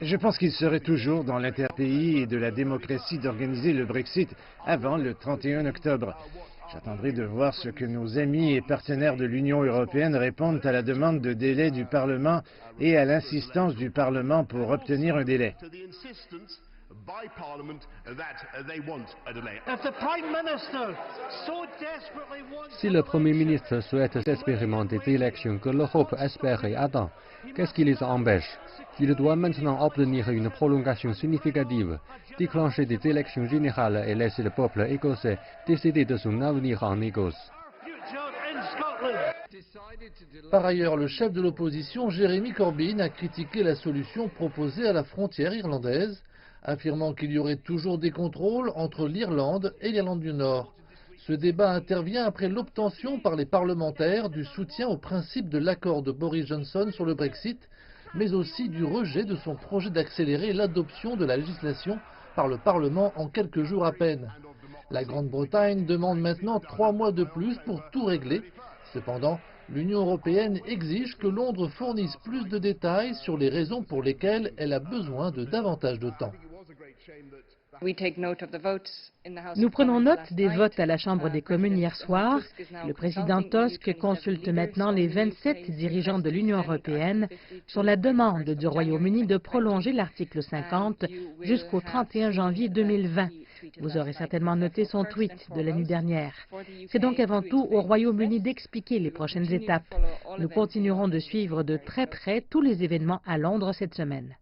Je pense qu'il serait toujours dans l'intérêt du pays et de la démocratie d'organiser le Brexit avant le 31 octobre. J'attendrai de voir ce que nos amis et partenaires de l'Union européenne répondent à la demande de délai du Parlement et à l'insistance du Parlement pour obtenir un délai. Si le Premier ministre souhaite désespérément des élections que l'Europe espère et attend, qu'est-ce qui les empêche? Il doit maintenant obtenir une prolongation significative, déclencher des élections générales et laisser le peuple écossais décider de son avenir en Écosse. Par ailleurs, le chef de l'opposition, Jeremy Corbyn, a critiqué la solution proposée à la frontière irlandaise, affirmant qu'il y aurait toujours des contrôles entre l'Irlande et l'Irlande du Nord. Ce débat intervient après l'obtention par les parlementaires du soutien au principe de l'accord de Boris Johnson sur le Brexit, mais aussi du rejet de son projet d'accélérer l'adoption de la législation par le Parlement en quelques jours à peine. La Grande-Bretagne demande maintenant 3 mois de plus pour tout régler. Cependant, l'Union européenne exige que Londres fournisse plus de détails sur les raisons pour lesquelles elle a besoin de davantage de temps. Nous prenons note des votes à la Chambre des communes hier soir. Le président Tusk consulte maintenant les 27 dirigeants de l'Union européenne sur la demande du Royaume-Uni de prolonger l'article 50 jusqu'au 31 janvier 2020. Vous aurez certainement noté son tweet de la nuit dernière. C'est donc avant tout au Royaume-Uni d'expliquer les prochaines étapes. Nous continuerons de suivre de très près tous les événements à Londres cette semaine.